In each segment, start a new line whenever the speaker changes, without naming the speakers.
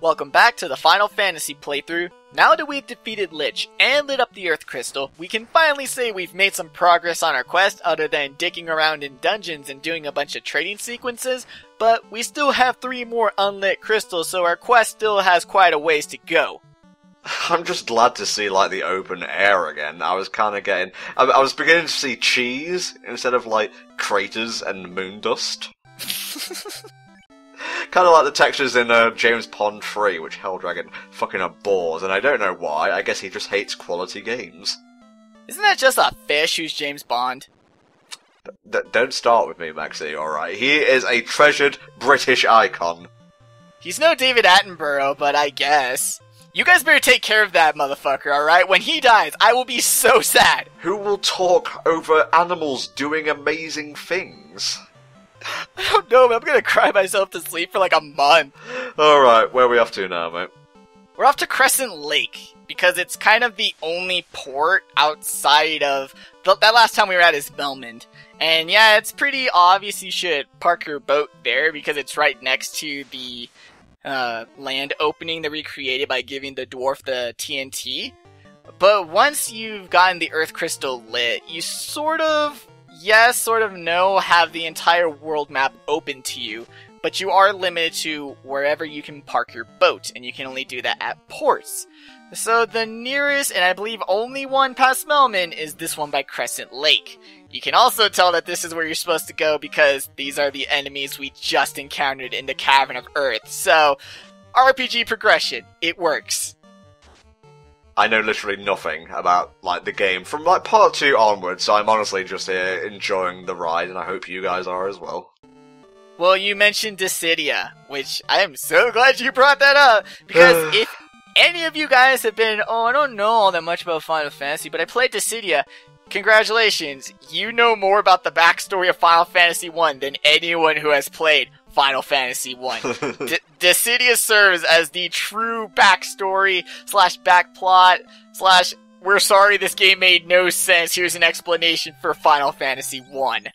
Welcome back to the Final Fantasy playthrough. Now that we've defeated Lich and lit up the Earth Crystal, we can finally say we've made some progress on our quest other than digging around in dungeons and doing a bunch of trading sequences, but we still have 3 more unlit crystals, so our quest still has quite a ways to go.
I'm just glad to see, like, the open air again. I was kind of getting... I was beginning to see cheese instead of, like, craters and moon dust. Kind of like the textures in James Pond 3, which Helldragon fucking abhors, and I don't know why. I guess he just hates quality games.
Isn't that just a fish who's James Bond?
Don't start with me, Maxie, alright? He is a treasured British icon.
He's no David Attenborough, but I guess. You guys better take care of that motherfucker, alright? When he dies, I will be so sad!
Who will talk over animals doing amazing things?
I don't know, but I'm gonna cry myself to sleep for like a month.
Alright, where are we off to now, mate?
We're off to Crescent Lake, because it's kind of the only port outside of... that last time we were at is Melmond. And yeah, it's pretty obvious you should park your boat there, because it's right next to the land opening that we created by giving the dwarf the TNT. But once you've gotten the Earth Crystal lit, you sort of have the entire world map open to you, but you are limited to wherever you can park your boat, and you can only do that at ports. So the nearest, and I believe only one past Melman, is this one by Crescent Lake. You can also tell that this is where you're supposed to go because these are the enemies we just encountered in the Cavern of Earth. So, RPG progression, it works.
I know literally nothing about, like, the game from, like, part 2 onwards, so I'm honestly just here enjoying the ride, and I hope you guys are as well.
Well, you mentioned Dissidia, which I am so glad you brought that up, because if any of you guys have been, I don't know all that much about Final Fantasy, but I played Dissidia, congratulations, you know more about the backstory of Final Fantasy 1 than anyone who has played Final Fantasy 1. Dissidia serves as the true backstory / backplot / we're sorry this game made no sense, here's an explanation for Final Fantasy 1.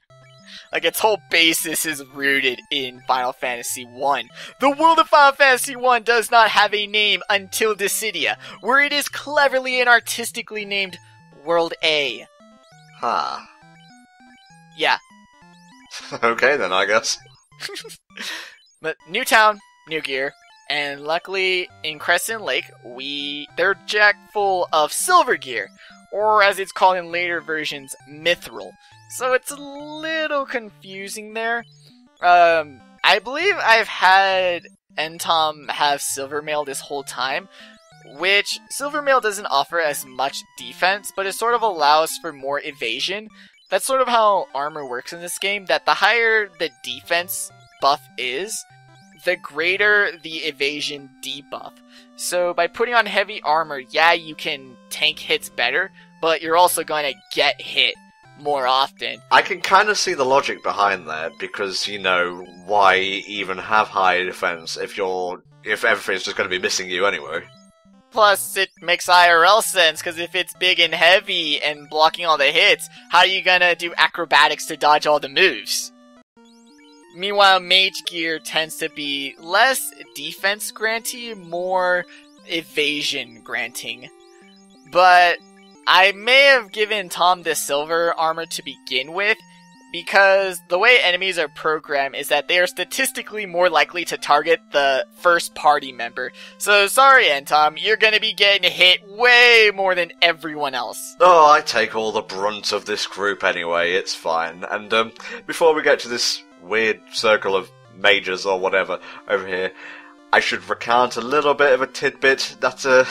Like, its whole basis is rooted in Final Fantasy 1. The world of Final Fantasy 1 does not have a name until Dissidia, where it is cleverly and artistically named World A.
Huh.
Yeah.
Okay then, I guess.
But new town, new gear, and luckily in Crescent Lake, they're jacked full of silver gear, or as it's called in later versions, mithril. So it's a little confusing there. I believe I've had Entom have silver mail this whole time, which silver mail doesn't offer as much defense, but it sort of allows for more evasion. That's sort of how armor works in this game, that the higher the defense buff is, the greater the evasion debuff. So by putting on heavy armor, yeah, you can tank hits better, but you're also going to get hit more often.
I can kind of see the logic behind that, because, you know, why even have high defense if everything's just going to be missing you anyway?
Plus, it makes IRL sense, because if it's big and heavy and blocking all the hits, how are you gonna do acrobatics to dodge all the moves? Meanwhile, mage gear tends to be less defense granting, more evasion granting. But I may have given Tom the silver armor to begin with, because the way enemies are programmed is that they are statistically more likely to target the first party member. So sorry, Entom, you're gonna be getting hit way more than everyone else.
Oh, I take all the brunt of this group anyway, it's fine. And before we get to this weird circle of mages or whatever over here, I should recount a little bit of a tidbit that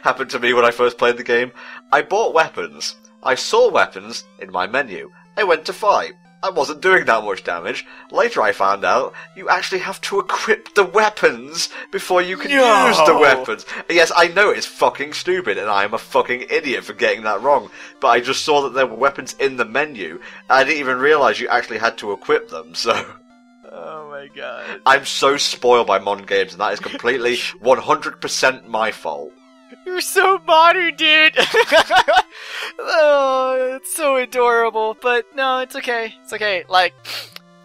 happened to me when I first played the game. I bought weapons. I saw weapons in my menu. I went to fight. I wasn't doing that much damage. Later I found out you actually have to equip the weapons before you can use the weapons. Yes, I know it's fucking stupid and I am a fucking idiot for getting that wrong, but I just saw that there were weapons in the menu. I didn't even realise you actually had to equip them, so...
Oh my god.
I'm so spoiled by modern games, and that is completely 100% my fault.
You're so modern, dude! Oh, it's so adorable, but no, it's okay. It's okay. Like,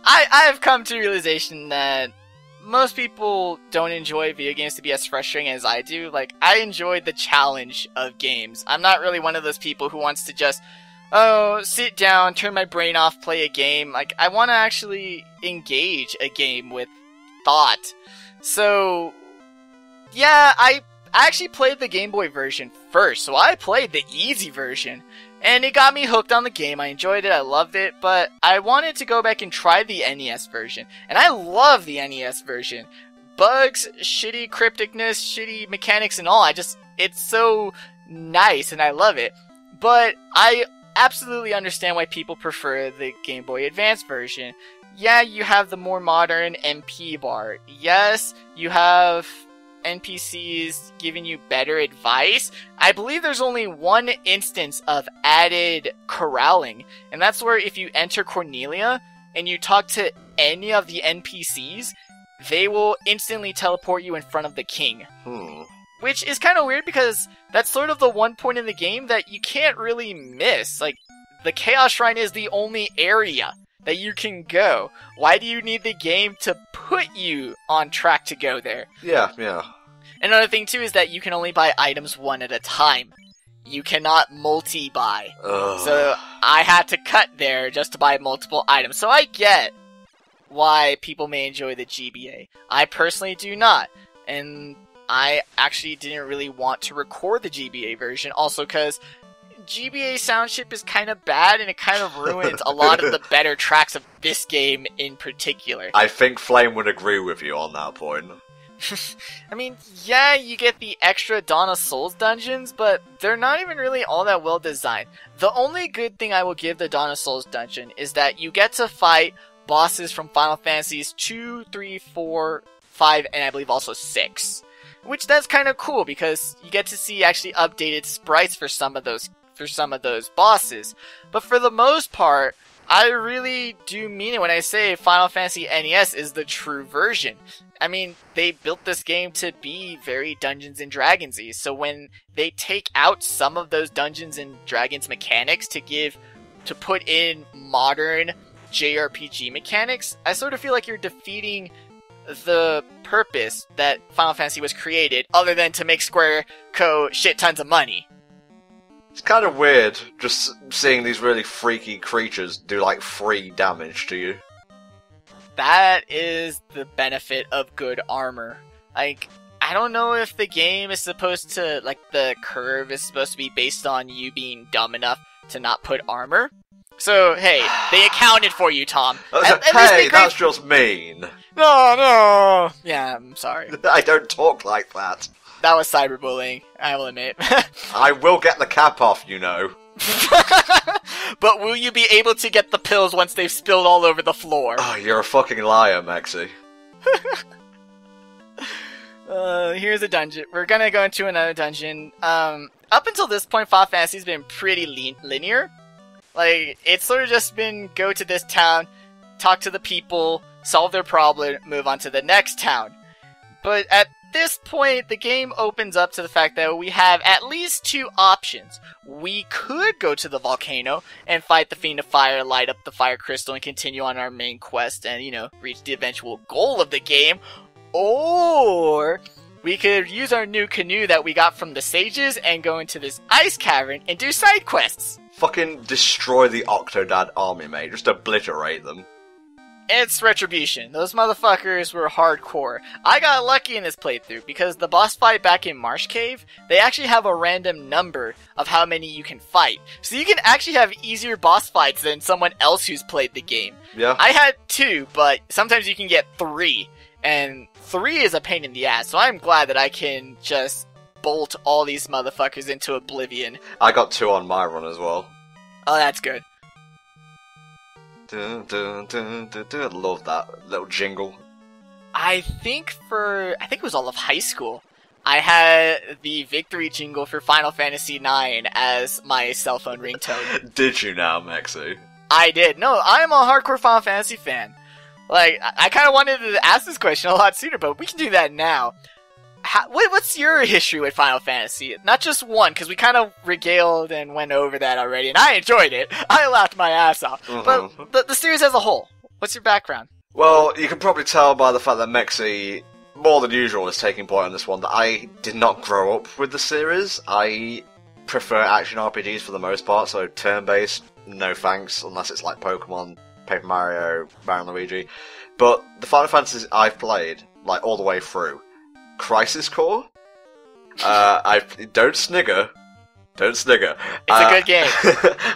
I've come to the realization that most people don't enjoy video games to be as frustrating as I do. Like, I enjoy the challenge of games. I'm not really one of those people who wants to just, sit down, turn my brain off, play a game. Like, I want to actually engage a game with thought. So, yeah, I actually played the Game Boy version first, so I played the easy version. And it got me hooked on the game. I enjoyed it, I loved it, but I wanted to go back and try the NES version. And I love the NES version. Bugs, shitty crypticness, shitty mechanics and all, it's so nice and I love it. But I absolutely understand why people prefer the Game Boy Advance version. Yeah, you have the more modern MP bar. Yes, you have NPCs giving you better advice. I believe there's only one instance of added corralling, and that's where if you enter Cornelia and you talk to any of the NPCs, they will instantly teleport you in front of the king. Which is kind of weird because that's sort of the one point in the game that you can't really miss. Like, the Chaos Shrine is the only area that you can go. Why do you need the game to put you on track to go there?
Yeah.
Another thing too is that you can only buy items one at a time. You cannot multi-buy. So I had to cut there just to buy multiple items. So I get why people may enjoy the GBA. I personally do not. And I actually didn't really want to record the GBA version. Also because GBA sound chip is kind of bad, and it kind of ruins a lot of the better tracks of this game in particular.
I think Flame would agree with you on that point.
I mean, yeah, you get the extra Dawn of Souls dungeons, but they're not even really all that well designed. The only good thing I will give the Dawn of Souls dungeon is that you get to fight bosses from Final Fantasies 2, 3, 4, 5, and I believe also 6. Which that's kind of cool, because you get to see actually updated sprites for some of those bosses. But for the most part, I really do mean it when I say Final Fantasy NES is the true version. I mean, they built this game to be very Dungeons and Dragons-y, so when they take out some of those Dungeons and Dragons mechanics to put in modern JRPG mechanics, I sort of feel like you're defeating the purpose that Final Fantasy was created, other than to make Square Co. shit tons of money.
It's kind of weird just seeing these really freaky creatures do like 3 damage to you.
That is the benefit of good armor. Like, I don't know if the game is supposed to, like, the curve is supposed to be based on you being dumb enough to not put armor. So, hey, they accounted for you, Tom.
Hey, that's just mean.
No. Yeah, I'm sorry.
I don't talk like that.
That was cyberbullying, I will admit.
I will get the cap off, you know.
But will you be able to get the pills once they've spilled all over the floor?
Oh, you're a fucking liar, Maxie.
Here's a dungeon. We're gonna go into another dungeon. Up until this point, Final Fantasy's been pretty linear. Like, it's sort of just been go to this town, talk to the people, solve their problem, move on to the next town. But at this point, the game opens up to the fact that we have at least 2 options. We could go to the volcano and fight the Fiend of Fire, light up the Fire Crystal, and continue on our main quest and, reach the eventual goal of the game. Or we could use our new canoe that we got from the sages and go into this Ice Cavern and do side quests.
Fucking destroy the Octodad army, mate. Just obliterate them.
It's Retribution. Those motherfuckers were hardcore. I got lucky in this playthrough because the boss fight back in Marsh Cave, they actually have a random number of how many you can fight. So you can actually have easier boss fights than someone else who's played the game.
Yeah.
I had 2, but sometimes you can get 3. And 3 is a pain in the ass, so I'm glad that I can just bolt all these motherfuckers into oblivion.
I got 2 on my run as well.
Oh, that's good.
Dun, dun, dun, dun, dun. Love that little jingle.
I think it was all of high school, I had the victory jingle for Final Fantasy IX as my cell phone ringtone.
Did you now, Maxie?
I did. No, I'm a hardcore Final Fantasy fan. Like, I kind of wanted to ask this question a lot sooner, but we can do that now. What's your history with Final Fantasy? Not just one, because we kind of regaled and went over that already, and I enjoyed it. I laughed my ass off. But the series as a whole, what's your background?
Well, you can probably tell by the fact that Mexi, more than usual, is taking point on this one, that I did not grow up with the series. I prefer action RPGs for the most part, so turn-based, no thanks, unless it's like Pokemon, Paper Mario, Mario and Luigi. But the Final Fantasies I've played, like, all the way through, Crisis Core, don't snigger. Don't snigger.
It's a good game.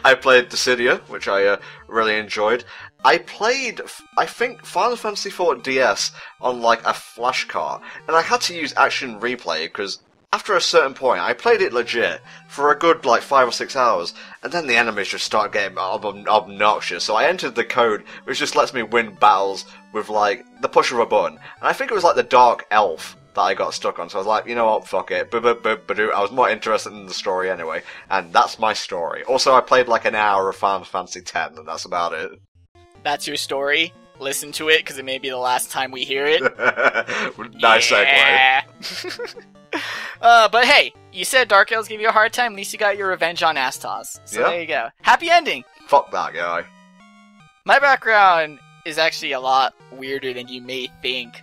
I played Dissidia, which I really enjoyed. I played, I think, Final Fantasy IV DS on, like, a flash cart, and I had to use Action Replay, because after a certain point, I played it legit for a good, like, 5 or 6 hours, and then the enemies just started getting obnoxious, so I entered the code, which just lets me win battles with, like, the push of a button. And I think it was, like, the Dark Elf that I got stuck on, so I was like, you know what, fuck it. I was more interested in the story anyway, and that's my story. Also, I played, like, an hour of Final Fantasy X, and that's about it.
That's your story? Listen to it, because it may be the last time we hear it.
Nice segue.
But hey, you said Dark Elves gave you a hard time, at least you got your revenge on Astos. So
yeah.
There you go. Happy ending!
Fuck that guy.
My background is actually a lot weirder than you may think.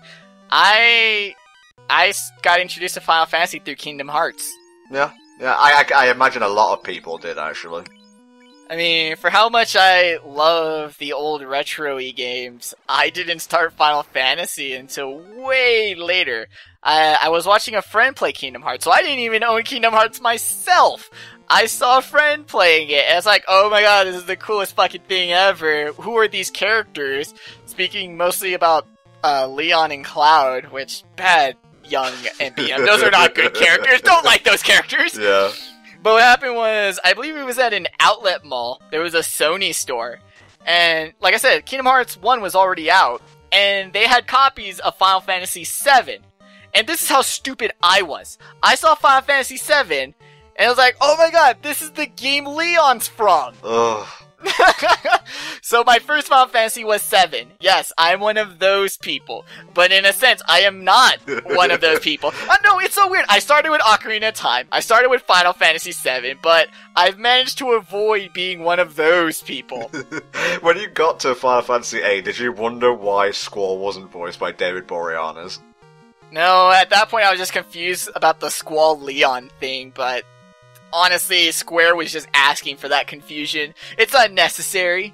I got introduced to Final Fantasy through Kingdom Hearts.
Yeah, I imagine a lot of people did, actually.
I mean, for how much I love the old retro-y games, I didn't start Final Fantasy until way later. I was watching a friend play Kingdom Hearts, so I didn't even own Kingdom Hearts myself. I saw a friend playing it, and it's like, oh my god, this is the coolest fucking thing ever. Who are these characters? Speaking mostly about Leon and Cloud, which, bad young NPM. Those are not good characters. Don't like those characters.
Yeah.
But what happened was, I believe it was at an outlet mall. There was a Sony store. And, like I said, Kingdom Hearts 1 was already out. And they had copies of Final Fantasy VII. And this is how stupid I was. I saw Final Fantasy VII, and I was like, oh my god, this is the game Leon's from!
Ugh.
So my first Final Fantasy was 7. Yes, I'm one of those people. But in a sense, I am not one of those people. No, it's so weird. I started with Ocarina of Time. I started with Final Fantasy 7, but I've managed to avoid being one of those people.
When you got to Final Fantasy VIII, did you wonder why Squall wasn't voiced by David Boreanaz?
No, at that point I was just confused about the Squall Leon thing, but honestly, Square was just asking for that confusion. It's unnecessary.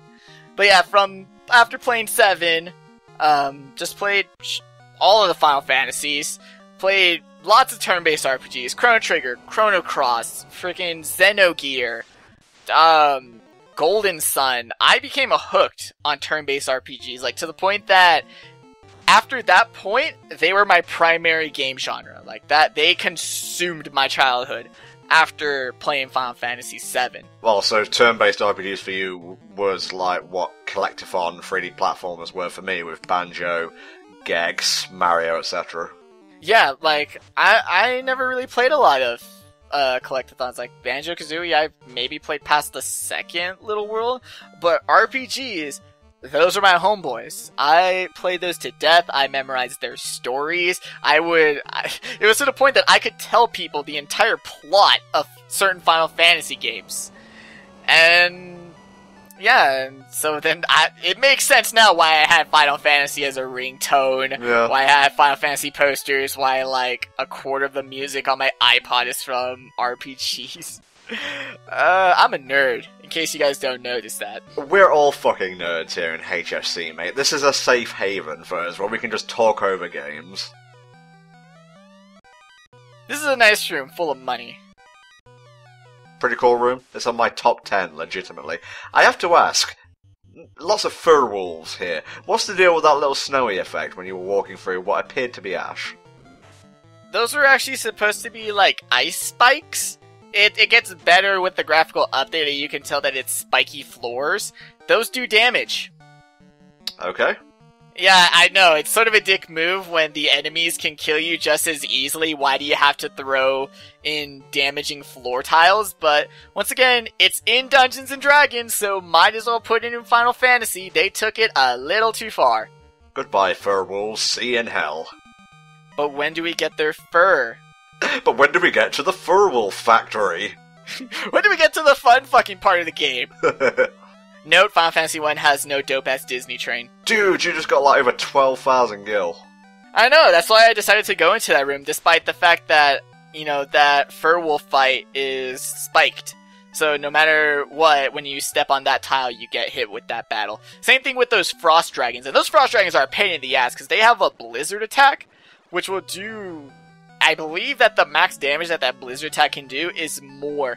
But yeah, after playing 7, just played all of the Final Fantasies, played lots of turn-based RPGs, Chrono Trigger, Chrono Cross, freaking Xenogear, Golden Sun. I became hooked on turn-based RPGs, like to the point that after that point, they were my primary game genre. Like that, they consumed my childhood after playing Final Fantasy VII.
Well, so turn-based RPGs for you was like what Collectathon 3D platformers were for me, with Banjo, Gex, Mario, etc.
Yeah, like, I never really played a lot of Collectathons. Like, Banjo-Kazooie, I maybe played past the second Little World, but RPGs, those are my homeboys. I played those to death. I memorized their stories. It was to the point that I could tell people the entire plot of certain Final Fantasy games. And yeah, and so then it makes sense now why I had Final Fantasy as a ringtone, why I had Final Fantasy posters, why like a quarter of the music on my iPod is from RPGs. I'm a nerd, in case you guys don't notice that.
We're all fucking nerds here in HFC, mate. This is a safe haven for us, where we can just talk over games.
This is a nice room, full of money.
Pretty cool room. It's on my top 10, legitimately. I have to ask, lots of fur wolves here. What's the deal with that little snowy effect when you were walking through what appeared to be ash?
Those were actually supposed to be, like, ice spikes. It gets better with the graphical update, and you can tell that it's spiky floors. Those do damage.
Okay.
Yeah, I know. It's sort of a dick move when the enemies can kill you just as easily. Why do you have to throw in damaging floor tiles? But once again, it's in Dungeons & Dragons, so might as well put it in Final Fantasy. They took it a little too far.
Goodbye, fur wolves. See you in hell.
But when do we get their fur?
But when do we get to the fur wolf factory?
When do we get to the fun fucking part of the game? Note, Final Fantasy 1 has no dope-ass Disney train.
Dude, you just got like over 12,000 gil.
I know, that's why I decided to go into that room, despite the fact that, you know, that Furwolf fight is spiked. So no matter what, when you step on that tile, you get hit with that battle. Same thing with those Frost Dragons. And those Frost Dragons are a pain in the ass, because they have a Blizzard attack, which will do... I believe that the max damage that that Blizzard attack can do is more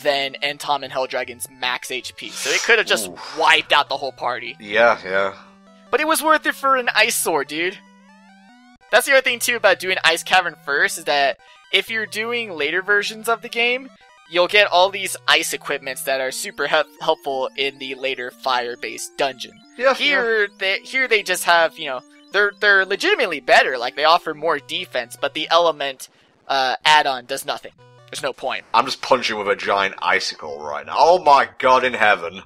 than Entom and Helldragon's max HP. So it could have just wiped out the whole party.
Yeah.
But it was worth it for an Ice Sword, dude. That's the other thing, too, about doing Ice Cavern first, is that if you're doing later versions of the game, you'll get all these ice equipments that are super helpful in the later fire-based dungeon.
Yeah.
Here they just have, you know, they're legitimately better. Like, they offer more defense, but the element add-on does nothing. There's no point.
I'm just punching with a giant icicle right now. Oh my god in heaven.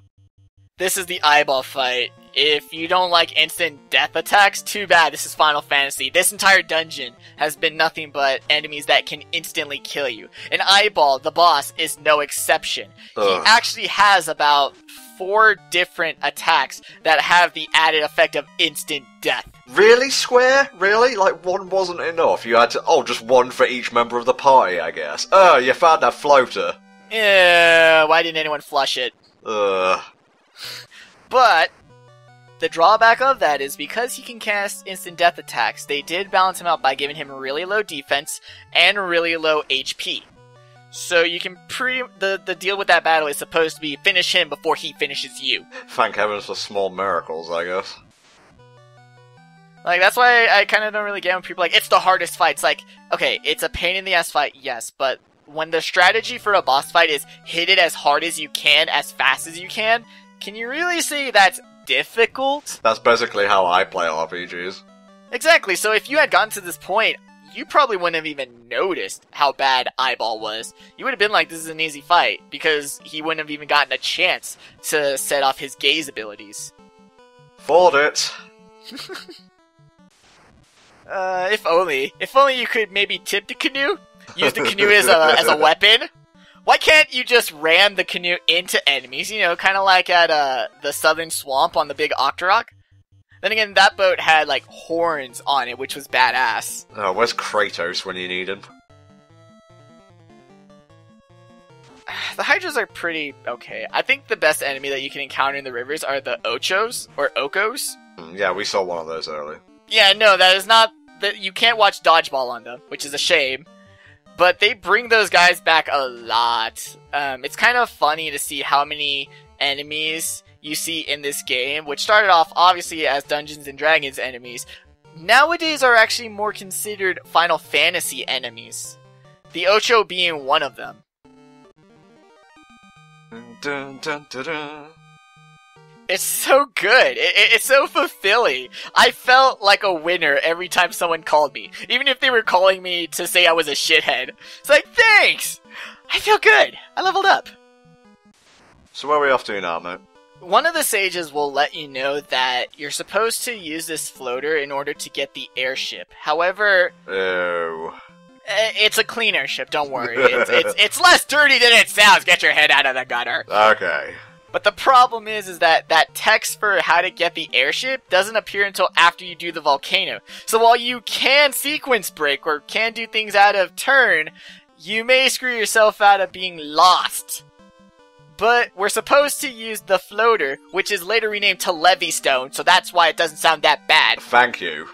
This is the eyeball fight. If you don't like instant death attacks, too bad. This is Final Fantasy. This entire dungeon has been nothing but enemies that can instantly kill you. And Eyeball, the boss, is no exception. He actually has about 4 different attacks that have the added effect of instant death.
Really, Square? Really? Like, one wasn't enough? You had to... Oh, just one for each member of the party, I guess. Oh, you found that floater.
Yeah, why didn't anyone flush it? But... the drawback of that is because he can cast instant death attacks, they did balance him out by giving him really low defense and really low HP. So you can the deal with that battle is supposed to be finish him before he finishes you.
Thank heavens for small miracles, I guess.
Like, that's why I kind of don't really get when people are like, it's the hardest fight. It's like, okay, it's a pain in the ass fight, yes, but when the strategy for a boss fight is hit it as hard as you can, as fast as you can you really say that's difficult?
That's basically how I play RPGs.
Exactly, so if you had gotten to this point, you probably wouldn't have even noticed how bad Eyeball was. You would have been like, this is an easy fight, because he wouldn't have even gotten a chance to set off his gaze abilities.
Fought it!
If only you could maybe tip the canoe? Use the canoe as a weapon? Why can't you just ram the canoe into enemies? You know, kind of like at the Southern Swamp on the big Octorok? Then again, that boat had, like, horns on it, which was badass.
Oh, where's Kratos when you need him?
The Hydras are pretty okay. I think the best enemy that you can encounter in the rivers are the Ochos, or Okos.
Yeah, we saw one of those earlier.
Yeah, no, that is not... you can't watch Dodgeball on them, which is a shame. But they bring those guys back a lot. It's kind of funny to see how many enemies you see in this game, which started off obviously as Dungeons and Dragons enemies, nowadays are actually more considered Final Fantasy enemies. The Ocho being one of them.
Dun, dun, dun, dun.
It's so good. It's so fulfilling. I felt like a winner every time someone called me. Even if they were calling me to say I was a shithead. It's like, thanks! I feel good. I leveled up.
So where are we off to now, mate?
One of the sages will let you know that you're supposed to use this floater in order to get the airship. However...
Oh...
it's a clean airship, don't worry. It's less dirty than it sounds. Get your head out of the gutter.
Okay.
But the problem is that text for how to get the airship doesn't appear until after you do the volcano. So while you can sequence break or can do things out of turn, you may screw yourself out of being lost. But we're supposed to use the floater, which is later renamed to Levystone, so that's why it doesn't sound that bad.
Thank you.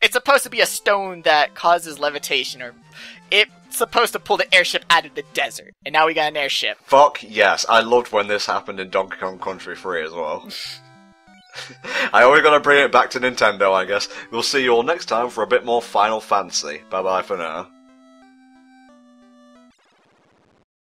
It's supposed to be a stone that causes levitation, or it's supposed to pull the airship out of the desert. And now we got an airship.
Fuck yes, I loved when this happened in Donkey Kong Country 3 as well. I always gotta bring it back to Nintendo, I guess. We'll see you all next time for a bit more Final Fantasy. Bye bye for now.